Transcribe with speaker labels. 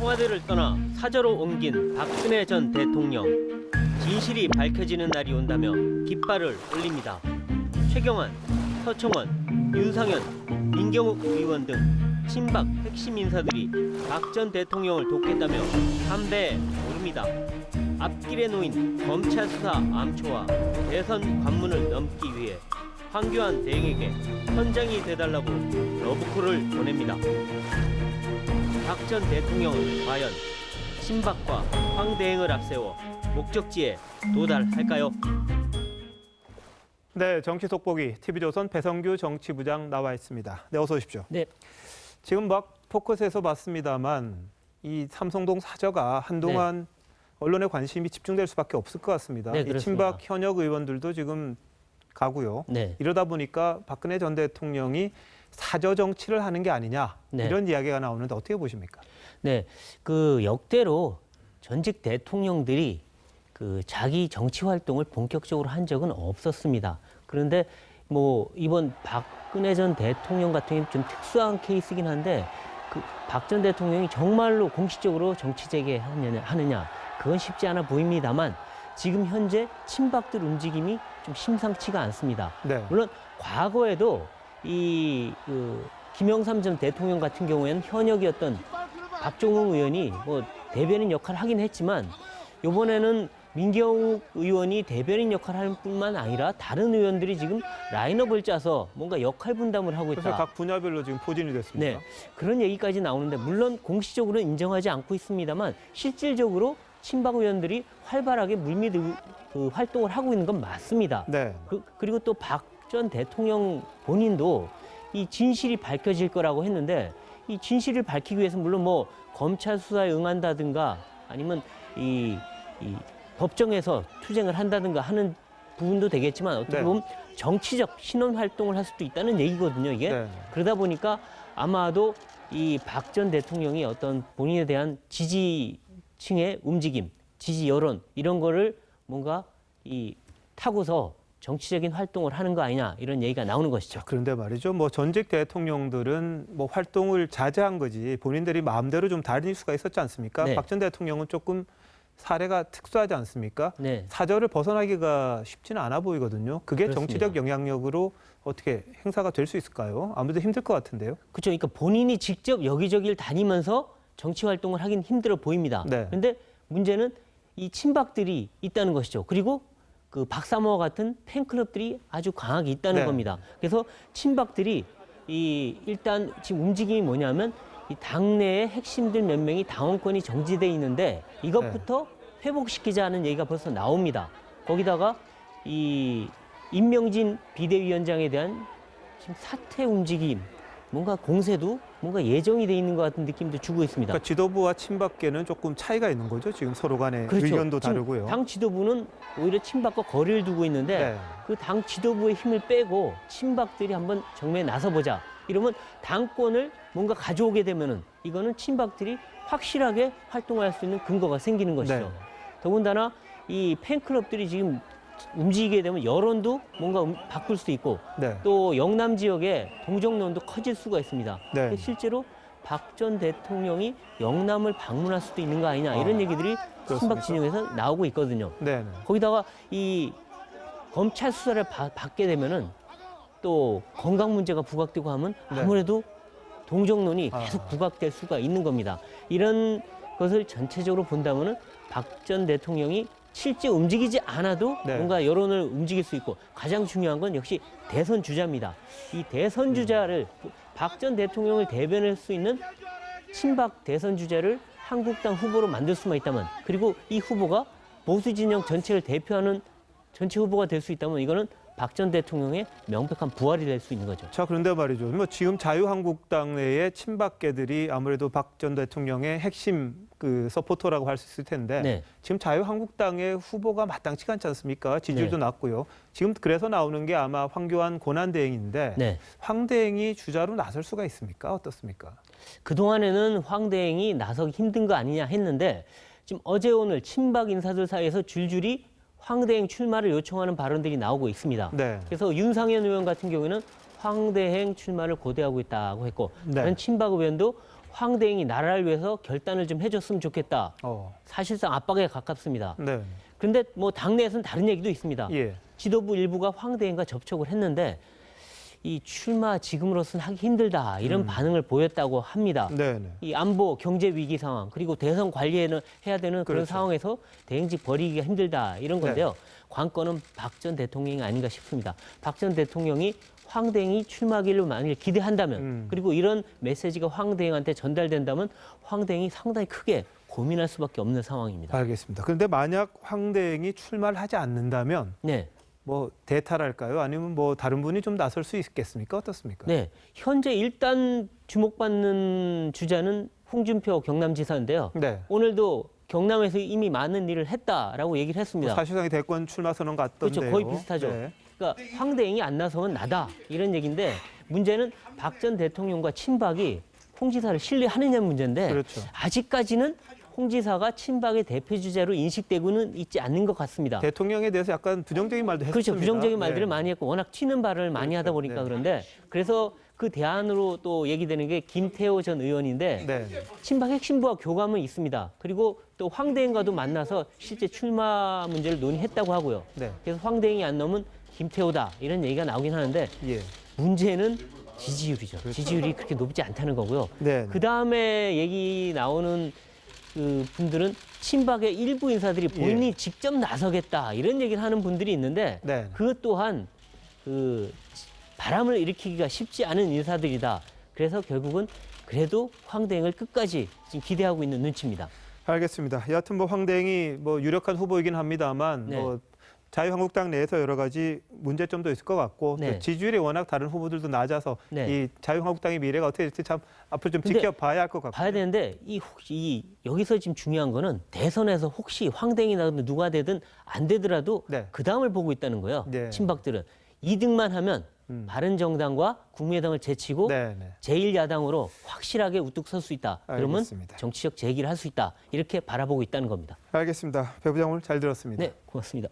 Speaker 1: 청와대를 떠나 사저로 옮긴 박근혜 전 대통령. 진실이 밝혀지는 날이 온다며 깃발을 올립니다. 최경환, 서청원, 윤상현, 민경욱 의원 등 친박 핵심 인사들이 박 전 대통령을 돕겠다며 담배에 오릅니다. 앞길에 놓인 검찰 수사 암초와 대선 관문을 넘기 위해 황교안 대행에게 선장이 돼달라고 러브콜을 보냅니다. 박 전 대통령은 과연 친박과 황 대행을 앞세워 목적지에 도달할까요?
Speaker 2: 네, 정치 속보기 TV조선 배성규 정치부장 나와 있습니다. 네, 어서 오십시오.
Speaker 1: 네.
Speaker 2: 지금 막 포커스에서 봤습니다만 이 삼성동 사저가 한동안 언론의 관심이 집중될 수밖에 없을 것 같습니다.
Speaker 1: 네,
Speaker 2: 이 친박 현역 의원들도 지금 가고요.
Speaker 1: 네.
Speaker 2: 이러다 보니까 박근혜 전 대통령이 사저 정치를 하는 게 아니냐 이런 이야기가 나오는데 어떻게 보십니까?
Speaker 1: 네, 그 역대로 전직 대통령들이 그 자기 정치 활동을 본격적으로 한 적은 없었습니다. 그런데 뭐 이번 박근혜 전 대통령 같은 경우는 좀 특수한 케이스긴 한데 그 박 전 대통령이 정말로 공식적으로 정치 재개하느냐 그건 쉽지 않아 보입니다만 지금 현재 친박들 움직임이 좀 심상치가 않습니다.
Speaker 2: 네.
Speaker 1: 물론 과거에도 이 김영삼 전 대통령 같은 경우에는 현역이었던 박종웅 의원이 뭐 대변인 역할을 하긴 했지만 이번에는 민경욱 의원이 대변인 역할을 할 뿐만 아니라 다른 의원들이 지금 라인업을 짜서 뭔가 역할 분담을 하고 있다.
Speaker 2: 그래서 각 분야별로 지금 포진이 됐습니다.
Speaker 1: 네, 그런 얘기까지 나오는데 물론 공식적으로는 인정하지 않고 있습니다만 실질적으로 친박 의원들이 활발하게 물밑 활동을 하고 있는 건 맞습니다.
Speaker 2: 네.
Speaker 1: 그리고 또 박 전 대통령 본인도 이 진실이 밝혀질 거라고 했는데 이 진실을 밝히기 위해서 물론 뭐 검찰 수사에 응한다든가 아니면 이 법정에서 투쟁을 한다든가 하는 부분도 되겠지만 어떻게 보면 정치적 신원 활동을 할 수도 있다는 얘기거든요, 이게.
Speaker 2: 네.
Speaker 1: 그러다 보니까 아마도 이 박 전 대통령이 어떤 본인에 대한 지지층의 움직임, 지지 여론 이런 거를 뭔가 이 타고서 정치적인 활동을 하는 거 아니냐 이런 얘기가 나오는 것이죠.
Speaker 2: 그런데 말이죠. 뭐 전직 대통령들은 뭐 활동을 자제한 거지 본인들이 마음대로 좀 다닐 수가 있었지 않습니까?
Speaker 1: 네.
Speaker 2: 박 전 대통령은 조금 사례가 특수하지 않습니까?
Speaker 1: 네.
Speaker 2: 사저를 벗어나기가 쉽지는 않아 보이거든요. 그게
Speaker 1: 그렇습니다.
Speaker 2: 정치적 영향력으로 어떻게 행사가 될 수 있을까요? 아무래도 힘들 것 같은데요.
Speaker 1: 그렇죠. 그러니까 본인이 직접 여기저기를 다니면서 정치 활동을 하긴 힘들어 보입니다.
Speaker 2: 네.
Speaker 1: 그런데 문제는 이 친박들이 있다는 것이죠. 그리고 그 박사모와 같은 팬클럽들이 아주 강하게 있다는 겁니다. 그래서 친박들이 일단 지금 움직임이 뭐냐면 이 당내의 핵심들 몇 명이 당원권이 정지돼 있는데 이것부터 회복시키자는 얘기가 벌써 나옵니다. 거기다가 이 임명진 비대위원장에 대한 지금 사퇴 움직임, 뭔가 공세도 뭔가 예정이 돼 있는 것 같은 느낌도 주고 있습니다.
Speaker 2: 그러니까 지도부와 친박계는 조금 차이가 있는 거죠. 지금 서로 간의
Speaker 1: 그렇죠.
Speaker 2: 의견도
Speaker 1: 지금
Speaker 2: 다르고요.
Speaker 1: 당 지도부는 오히려 친박과 거리를 두고 있는데 그 당 지도부의 힘을 빼고 친박들이 한번 정면에 나서보자. 이러면 당권을 뭔가 가져오게 되면은 이거는 친박들이 확실하게 활동할 수 있는 근거가 생기는 것이죠.
Speaker 2: 네.
Speaker 1: 더군다나 이 팬클럽들이 지금 움직이게 되면 여론도 뭔가 바꿀 수도 있고 또 영남 지역의 동정론도 커질 수가 있습니다.
Speaker 2: 네.
Speaker 1: 실제로 박 전 대통령이 영남을 방문할 수도 있는 거 아니냐 이런 얘기들이 친박 진영에서 나오고 있거든요.
Speaker 2: 네.
Speaker 1: 거기다가 이 검찰 수사를 받게 되면은 또 건강 문제가 부각되고 하면 아무래도 동정론이 계속 부각될 수가 있는 겁니다. 이런 것을 전체적으로 본다면은 박 전 대통령이 실제 움직이지 않아도 뭔가 여론을 움직일 수 있고 가장 중요한 건 역시 대선 주자입니다. 이 대선 주자를 박 전 대통령을 대변할 수 있는 친박 대선 주자를 한국당 후보로 만들 수만 있다면 그리고 이 후보가 보수 진영 전체를 대표하는 전체 후보가 될 수 있다면 이거는 박 전 대통령의 명백한 부활이 될 수 있는 거죠.
Speaker 2: 자, 그런데 말이죠. 뭐 지금 자유한국당 내의 친박계들이 아무래도 박 전 대통령의 핵심 그 서포터라고 할 수 있을 텐데 지금 자유한국당의 후보가 마땅치가 않지 않습니까? 지지율도 낮고요. 지금 그래서 나오는 게 아마 황교안 권한대행인데 황 대행이 주자로 나설 수가 있습니까? 어떻습니까?
Speaker 1: 그동안에는 황 대행이 나서기 힘든 거 아니냐 했는데 지금 어제 오늘 친박 인사들 사이에서 줄줄이 황 대행 출마를 요청하는 발언들이 나오고 있습니다. 그래서 윤상현 의원 같은 경우에는 황 대행 출마를 고대하고 있다고 했고 다른 친박 의원도 황대행이 나라를 위해서 결단을 좀 해줬으면 좋겠다. 사실상 압박에 가깝습니다.
Speaker 2: 네.
Speaker 1: 그런데 뭐 당내에서는 다른 얘기도 있습니다.
Speaker 2: 예.
Speaker 1: 지도부 일부가 황대행과 접촉을 했는데 이 출마 지금으로서는 하기 힘들다 이런 반응을 보였다고 합니다.
Speaker 2: 네네.
Speaker 1: 이 안보 경제 위기 상황 그리고 대선 관리에는 해야 되는 그런
Speaker 2: 그렇죠.
Speaker 1: 상황에서 대행직 벌이기가 힘들다 이런 건데요. 관건은 박 전 대통령이 아닌가 싶습니다. 박 전 대통령이 황대행이 출마하기를 만일 기대한다면 그리고 이런 메시지가 황대행한테 전달된다면 황대행이 상당히 크게 고민할 수밖에 없는 상황입니다.
Speaker 2: 알겠습니다. 그런데 만약 황대행이 출마를 하지 않는다면
Speaker 1: 네.
Speaker 2: 뭐 대탈할까요? 아니면 뭐 다른 분이 좀 나설 수 있겠습니까? 어떻습니까?
Speaker 1: 네. 현재 일단 주목받는 주자는 홍준표 경남지사인데요.
Speaker 2: 네.
Speaker 1: 오늘도 경남에서 이미 많은 일을 했다라고 얘기를 했습니다.
Speaker 2: 사실상의 대권 출마 선언 같던데요.
Speaker 1: 그렇죠. 거의 비슷하죠.
Speaker 2: 네.
Speaker 1: 그러니까 황대행이 안 나서면 나다 이런 얘기인데 문제는 박 전 대통령과 친박이 홍 지사를 신뢰하느냐는 문제인데
Speaker 2: 그렇죠.
Speaker 1: 아직까지는 홍 지사가 친박의 대표 주자로 인식되고는 있지 않는 것 같습니다.
Speaker 2: 대통령에 대해서 약간 부정적인 말도 했습니다.
Speaker 1: 그렇죠. 부정적인 말들을
Speaker 2: 네.
Speaker 1: 많이 했고 워낙 튀는 발을 많이 하다 보니까
Speaker 2: 네.
Speaker 1: 그런데 그래서 그 대안으로 또 얘기되는 게 김태호 전 의원인데
Speaker 2: 네.
Speaker 1: 친박 핵심부와 교감은 있습니다. 그리고 또 황대행과도 만나서 실제 출마 문제를 논의했다고 하고요.
Speaker 2: 네.
Speaker 1: 그래서 황대행이 안 넘으면 김태호다 이런 얘기가 나오긴 하는데
Speaker 2: 예.
Speaker 1: 문제는 지지율이죠. 지지율이 그렇게 높지 않다는 거고요.
Speaker 2: 네.
Speaker 1: 그 다음에 얘기 나오는 그 분들은 친박의 일부 인사들이 본인이 직접 나서겠다 이런 얘기를 하는 분들이 있는데
Speaker 2: 네.
Speaker 1: 그것 또한 그 바람을 일으키기가 쉽지 않은 인사들이다. 그래서 결국은 그래도 황대행을 끝까지 지금 기대하고 있는 눈치입니다.
Speaker 2: 알겠습니다. 여하튼 뭐 황대행이 뭐 유력한 후보이긴 합니다만
Speaker 1: 네.
Speaker 2: 뭐 자유한국당 내에서 여러 가지 문제점도 있을 것 같고
Speaker 1: 네.
Speaker 2: 또 지지율이 워낙 다른 후보들도 낮아서
Speaker 1: 네.
Speaker 2: 이 자유한국당의 미래가 어떻게 될지 참 앞으로 좀
Speaker 1: 근데
Speaker 2: 지켜봐야 할 것 같고요.
Speaker 1: 봐야 되는데 혹시 여기서 지금 중요한 거는 대선에서 혹시 황대행이 나든 누가 되든 안 되더라도
Speaker 2: 네.
Speaker 1: 그 다음을 보고 있다는 거예요.
Speaker 2: 네.
Speaker 1: 친박들은 2등만 하면 바른정당과 국민의당을 제치고
Speaker 2: 네, 네.
Speaker 1: 제1야당으로 확실하게 우뚝 설 수 있다. 그러면
Speaker 2: 알겠습니다.
Speaker 1: 정치적 재기를 할 수 있다. 이렇게 바라보고 있다는 겁니다.
Speaker 2: 알겠습니다. 배 부장 오늘 잘 들었습니다.
Speaker 1: 네, 고맙습니다.